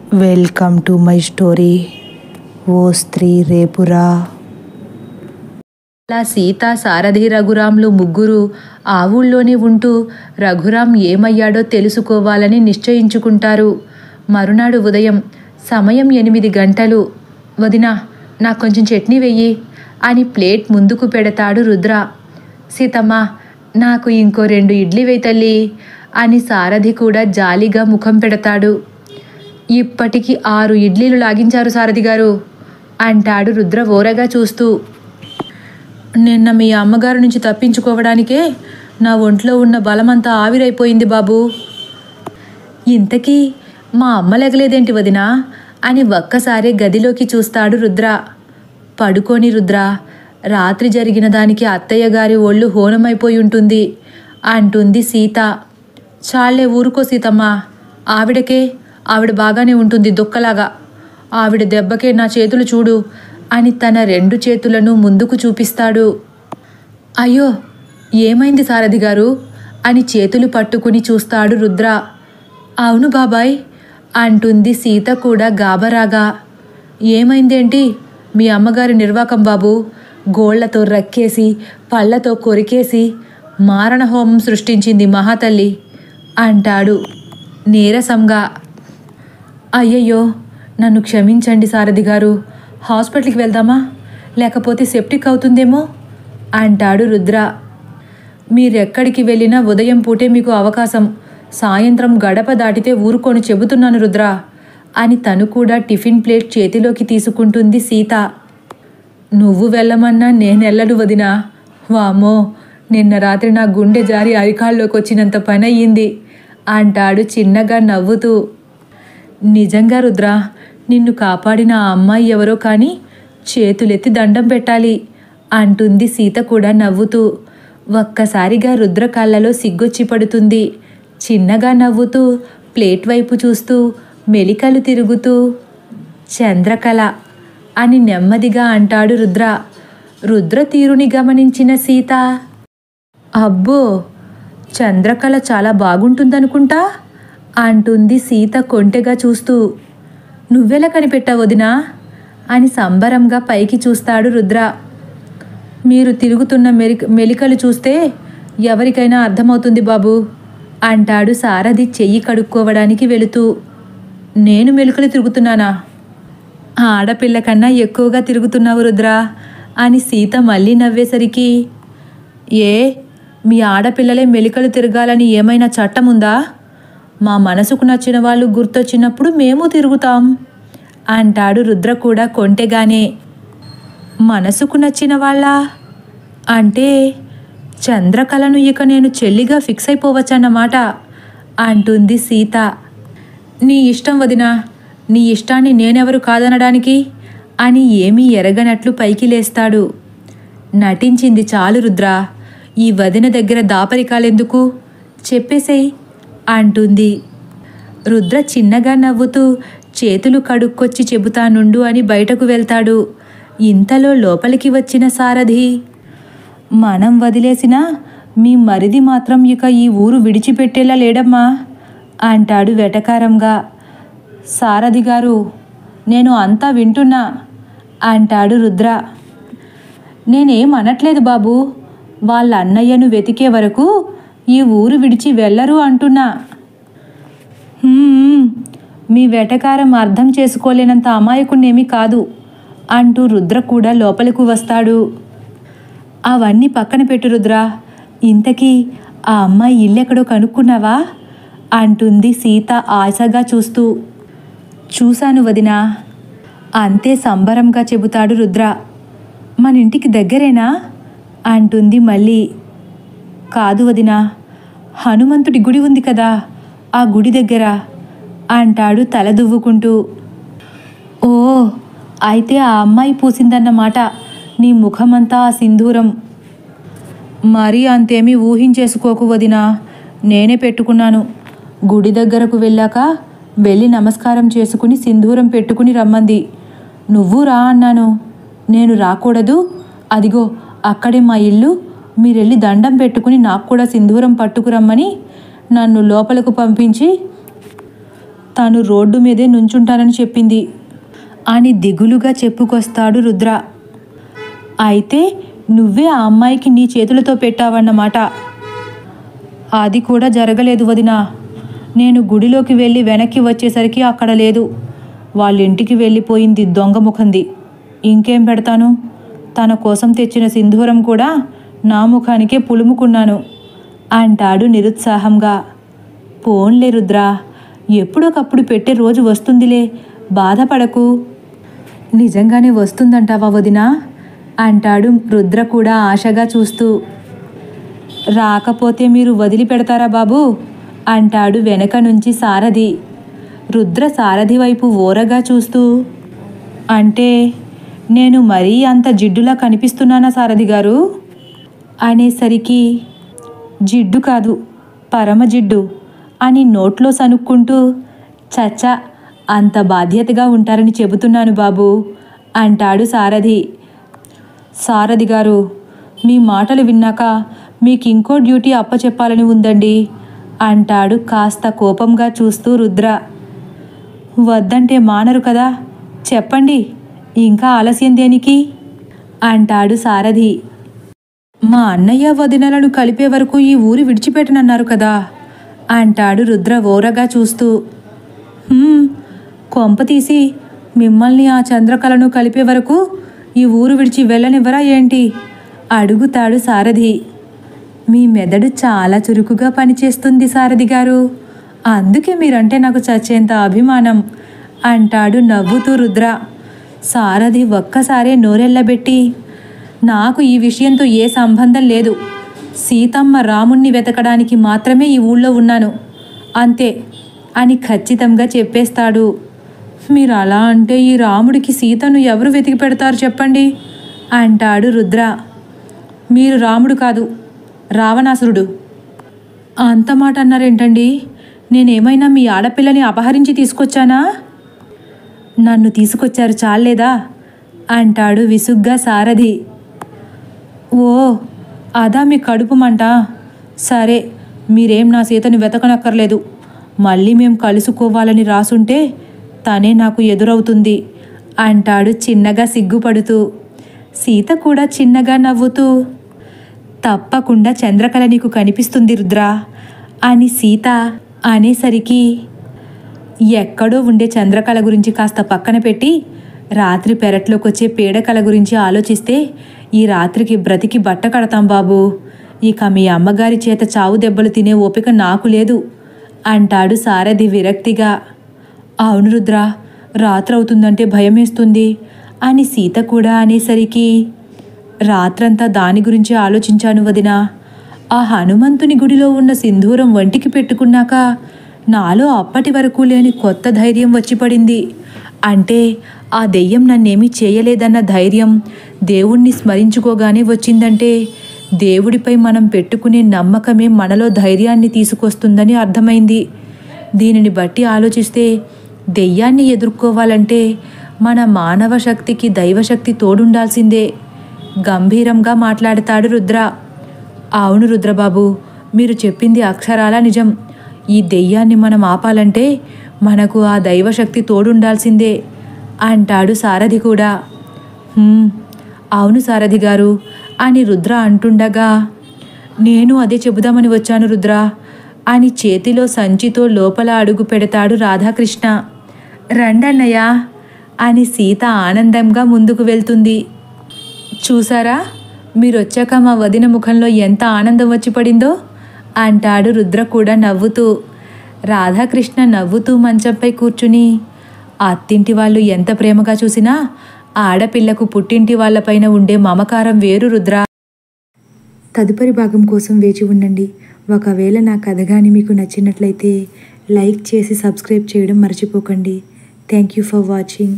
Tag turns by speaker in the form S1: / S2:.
S1: Welcome to my story. ఓ స్త్రీ రేపురా.
S2: అలా సీత, సారథి, రఘురాంలు ముగ్గురు ఆ ఊళ్ళోనే ఉంటూ రఘురాం ఏమయ్యాడో తెలుసుకోవాలని నిశ్చయించుకుంటారు. మరునాడు ఉదయం సమయం 8 గంటలు. వదినా, నాకు కొంచెం చట్నీ వెయ్యి అని ప్లేట్ ముందుకు పెడతాడు రుద్ర. సీతమ్మ, నాకు ఇంకో 2 ఇడ్లీ వేయి తల్లి అని సారథి కూడా జాలిగా ముఖం పెడతాడు. ఇప్పటికి 6 ఇడ్లీలు లాగించారు సారథి గారు అంటాడు రుద్ర ఓరగా చూస్తూ. నిన్న మీ అమ్మగారి నుంచి తప్పించుకోవడానికే నా ఒంట్లో ఉన్న బలమంతా ఆవిరైపోయింది బాబు. ఇంతకీ మా అమ్మ లెగలేదేంటి వదినా అని ఒక్కసారి గదిలోకి చూస్తాడు రుద్ర. పడుకోని రుద్ర, రాత్రి జరిగిన దానికి అత్తయ్య గారి ఒళ్ళు హోనమైపోయి ఉంటుంది అంటుంది సీత. చాలే ఊరుకో సీతమ్మ, ఆవిడ బాగానే ఉంటుంది దొక్కలాగా. ఆవిడ దెబ్బకే నా చేతులు చూడు అని తన 2 చేతులను ముందుకు చూపిస్తాడు. అయ్యో, ఏమైంది సారథి గారు అని చేతులు పట్టుకుని చూస్తాడు రుద్ర. అవును బాబాయ్ అంటుంది సీత కూడా గాబరాగా. ఏమైందేంటి? మీ అమ్మగారి నిర్వాకం బాబు. గోళ్లతో రక్కేసి పళ్ళతో కొరికేసి మారణహోమం సృష్టించింది మహాతల్లి అంటాడు నీరసంగా. అయ్యయ్యో, నన్ను క్షమించండి సారథి గారు. హాస్పిటల్కి వెళ్దామా, లేకపోతే సెప్టిక్ అవుతుందేమో అంటాడు రుద్ర. మీరెక్కడికి వెళ్ళినా ఉదయం పూటే మీకు అవకాశం. సాయంత్రం గడప దాటితే ఊరుకొని చెబుతున్నాను రుద్ర అని తను కూడా టిఫిన్ ప్లేట్ చేతిలోకి తీసుకుంటుంది సీత. నువ్వు వెళ్ళమన్నా నేనెళ్ళను వదినా. వామ్మో, నిన్న రాత్రి నా గుండె జారి అరికాల్లోకి వచ్చినంత పని అయ్యింది అంటాడు చిన్నగా నవ్వుతూ. నిజంగా రుద్ర, నిన్ను కాపాడిన ఆ అమ్మాయి ఎవరో కానీ చేతులెత్తి దండం పెట్టాలి అంటుంది సీత కూడా నవ్వుతూ. ఒక్కసారిగా రుద్ర కళ్ళలో సిగ్గొచ్చి పడుతుంది. చిన్నగా నవ్వుతూ ప్లేట్ వైపు చూస్తూ మెలికలు తిరుగుతూ చంద్రకళ అని నెమ్మదిగా అంటాడు రుద్ర. రుద్ర తీరుని గమనించిన సీత, అబ్బో, చంద్రకళ చాలా బాగుంటుందనుకుంటా అంటుంది సీత కొంటెగా చూస్తూ. నువ్వెలా కనిపెట్టావు వదినా అని సంబరంగా పైకి చూస్తాడు రుద్ర. మీరు తిరుగుతున్న మెలికలు చూస్తే ఎవరికైనా అర్థమవుతుంది బాబు అంటాడు సారథి చెయ్యి కడుక్కోవడానికి వెళుతూ. నేను మెలికలు తిరుగుతున్నానా? ఆడపిల్ల కన్నా ఎక్కువగా తిరుగుతున్నావు రుద్ర అని సీత మళ్ళీ నవ్వేసరికి, ఏ, మీ ఆడపిల్లలే మెలికలు తిరగాలని ఏమైనా చట్టం ఉందా? మా మనసుకు నచ్చిన వాళ్ళు గుర్తొచ్చినప్పుడు మేము తిరుగుతాం అంటాడు రుద్ర కూడా కొంటెగానే. మనసుకు నచ్చిన వాళ్ళ అంటే చంద్రకళను ఇక నేను చెల్లిగా ఫిక్స్ అయిపోవచ్చన్నమాట అంటుంది సీత. నీ ఇష్టం వదినా, నీ ఇష్టాన్ని నేనెవరు కాదనడానికి అని ఏమీ ఎరగనట్లు పైకి లేస్తాడు. నటించింది చాలు రుద్ర, ఈ వదిన దగ్గర దాపరికాలెందుకు, చెప్పేసేయ్ అంటుంది. రుద్ర చిన్నగా నవ్వుతూ చేతులు కడుక్కొచ్చి చెబుతానుండు అని బయటకు వెళ్తాడు. ఇంతలో లోపలికి వచ్చిన సారథి, మనం వదిలేసినా మీ మరిది మాత్రం ఇక ఈ ఊరు విడిచిపెట్టేలా లేడమ్మా అంటాడు వెటకారంగా. సారథి గారు, నేను అంతా వింటున్నా అంటాడు రుద్ర. నేనేం అనట్లేదు బాబు, వాళ్ళ అన్నయ్యను వెతికే వరకు ఈ ఊరు విడిచి వెళ్ళరు అంటున్నా. మీ వెటకారం అర్థం చేసుకోలేనంత అమాయకుణ్ణేమీ కాదు అంటూ రుద్ర కూడా లోపలికి వస్తాడు. అవన్నీ పక్కన పెట్టు రుద్ర, ఇంతకీ ఆ అమ్మాయి ఇల్లెక్కడో కనుక్కున్నావా అంటుంది సీత ఆశగా చూస్తూ. చూశాను వదినా అంతే సంబరంగా చెబుతాడు రుద్ర. మన ఇంటికి దగ్గరేనా అంటుంది మళ్ళీ. కాదు వదినా, హనుమంతుడి గుడి ఉంది కదా, ఆ గుడి దగ్గర అంటాడు తల దువ్వుకుంటూ. ఓ, అయితే ఆ అమ్మాయి పూసిందన్నమాట నీ ముఖమంతా ఆ సింధూరం. మరీ అంతేమీ ఊహించేసుకోకు వదినా, నేనే పెట్టుకున్నాను. గుడి దగ్గరకు వెళ్ళి నమస్కారం చేసుకుని సింధూరం పెట్టుకుని రమ్మంది. నువ్వు రా అన్నాను. నేను రాకూడదు? అదిగో అక్కడే మా ఇల్లు, మీరెళ్ళి దండం పెట్టుకుని నాకు కూడా సింధూరం పట్టుకురమ్మని నన్ను లోపలకు పంపించి తాను రోడ్డు మీదే నుంచుంటానని చెప్పింది అని దిగులుగా చెప్పుకొస్తాడు రుద్ర. అయితే నువ్వే ఆ అమ్మాయికి నీ చేతులతో పెట్టావన్నమాట. అది కూడా జరగలేదు వదినా. నేను గుడిలోకి వెళ్ళి వెనక్కి వచ్చేసరికి అక్కడ లేదు. వాళ్ళ ఇంటికి వెళ్ళిపోయింది దొంగ ముఖంది. ఇంకేం పెడతాను? తన కోసం తెచ్చిన సింధూరం కూడా నా ముఖానికే పులుముకున్నాను అంటాడు నిరుత్సాహంగా. పోన్లే రుద్ర, ఎప్పుడొకప్పుడు పెట్టే రోజు వస్తుందిలే, బాధపడకు. నిజంగానే వస్తుందంటావా వదినా అంటాడు రుద్ర కూడా ఆశగా చూస్తూ. రాకపోతే మీరు వదిలిపెడతారా బాబు అంటాడు వెనక నుంచి సారథి. రుద్ర సారథి వైపు ఓరగా చూస్తూ, అంటే నేను మరీ అంత జిడ్డులా కనిపిస్తున్నానా సారథి గారు అనేసరికి, జిడ్డు కాదు పరమ జిడ్డు అని నోట్లో సనుక్కుంటూ, చచ్చా అంత బాధ్యతగా ఉంటారని చెబుతున్నాను బాబు అంటాడు సారథి. సారథి గారు, మీ మాటలు విన్నాక మీకు ఇంకో డ్యూటీ అప్పచెప్పాలని ఉందండి అంటాడు కాస్త కోపంగా చూస్తూ రుద్ర. వద్దంటే మానరు కదా, చెప్పండి, ఇంకా ఆలస్యం దేనికి అంటాడు సారథి. మా అన్నయ్య వదినలను కలిపే వరకు ఈ ఊరు విడిచిపెట్టనన్నారు కదా అంటాడు రుద్ర ఓరగా చూస్తూ. కొంపతీసి మిమ్మల్ని ఆ చంద్రకళను కలిపే వరకు ఈ ఊరు విడిచి వెళ్ళనివ్వరా ఏంటి అడుగుతాడు సారథి. మీ మెదడు చాలా చురుకుగా పనిచేస్తుంది సారథి గారు, అందుకే మీరంటే నాకు చచ్చేంత అభిమానం అంటాడు నవ్వుతూ రుద్ర. సారథి ఒక్కసారే నోరెళ్ళబెట్టి, నాకు ఈ విషయంతో ఏ సంబంధం లేదు. సీతమ్మ రాముణ్ణి వెతకడానికి మాత్రమే ఈ ఊళ్ళో ఉన్నాను, అంతే అని ఖచ్చితంగా చెప్పేస్తాడు. మీరు అలా అంటే ఈ రాముడికి సీతను ఎవరు వెతికి పెడతారు చెప్పండి అంటాడు రుద్ర. మీరు రాముడు కాదు, రావణాసురుడు. అంత మాట అన్నారేంటండి? నేనేమైనా మీ ఆడపిల్లని అపహరించి తీసుకొచ్చానా? నన్ను తీసుకొచ్చారు చాలేదా అంటాడు విసుగ్గా సారథి. ఓ అదా మీ కడుపు మంట? సరే, మీరేం నా సీతని వెతకనక్కర్లేదు. మళ్ళీ మేం కలుసుకోవాలని రాసుంటే తనే నాకు ఎదురవుతుంది అంటాడు చిన్నగా సిగ్గుపడుతూ. సీత కూడా చిన్నగా నవ్వుతూ, తప్పకుండా చంద్రకళ నీకు కనిపిస్తుంది రుద్ర అని సీత అనేసరికి, ఎక్కడో ఉండే చంద్రకళ గురించి కాస్త పక్కన పెట్టి రాత్రి పెరట్లోకి వచ్చే పీడకళ గురించి ఆలోచిస్తే ఈ రాత్రికి బ్రతికి బట్ట కడతాం బాబు. ఇక మీ అమ్మగారి చేత చావు దెబ్బలు తినే ఓపిక నాకు లేదు అంటాడు సారథి విరక్తిగా. అవును రుద్ర, రాత్రవుతుందంటే భయమేస్తుంది అని సీత కూడా అనేసరికి, రాత్రంతా దాని గురించి ఆలోచించాను వదినా. ఆ హనుమంతుని గుడిలో ఉన్న సింధూరం వంటికి పెట్టుకున్నాక నాలో అప్పటి వరకు లేని కొత్త ధైర్యం వచ్చి పడింది. అంటే ఆ దెయ్యం నన్నేమీ చేయలేదన్న ధైర్యం దేవుణ్ణి స్మరించుకోగానే వచ్చిందంటే దేవుడిపై మనం పెట్టుకునే నమ్మకమే మనలో ధైర్యాన్ని తీసుకొస్తుందని అర్థమైంది. దీనిని బట్టి ఆలోచిస్తే దెయ్యాన్ని ఎదుర్కోవాలంటే మన మానవ శక్తికి దైవశక్తి తోడుండాల్సిందే గంభీరంగా మాట్లాడతాడు రుద్ర. అవును రుద్రబాబు, మీరు చెప్పింది అక్షరాల నిజం. ఈ దెయ్యాన్ని మనం ఆపాలంటే మనకు ఆ దైవశక్తి తోడుండాల్సిందే అంటాడు సారథి కూడా. అవును సారథి గారు అని రుద్ర అంటుండగా, నేను అదే చెబుదామని వచ్చాను రుద్ర అని చేతిలో సంచితో లోపల అడుగు పెడతాడు రాధాకృష్ణ. రండన్నయ్య అని సీత ఆనందంగా ముందుకు వెళ్తుంది. చూసారా, మీరొచ్చాక మా వదిన ముఖంలో ఎంత ఆనందం వచ్చి పడిందో అంటాడు రుద్ర కూడా నవ్వుతూ. రాధాకృష్ణ నవ్వుతూ మంచంపై కూర్చుని, అత్తింటి వాళ్ళు ఎంత ప్రేమగా చూసినా ఆడపిల్లకు పుట్టింటి వాళ్ళపైన ఉండే మమకారం వేరు రుద్ర. తదుపరి భాగం కోసం వేచి ఉండండి. ఒకవేళ నా కథ కానీ మీకు నచ్చినట్లయితే లైక్ చేసి సబ్స్క్రైబ్ చేయడం మర్చిపోకండి. Thank you for watching.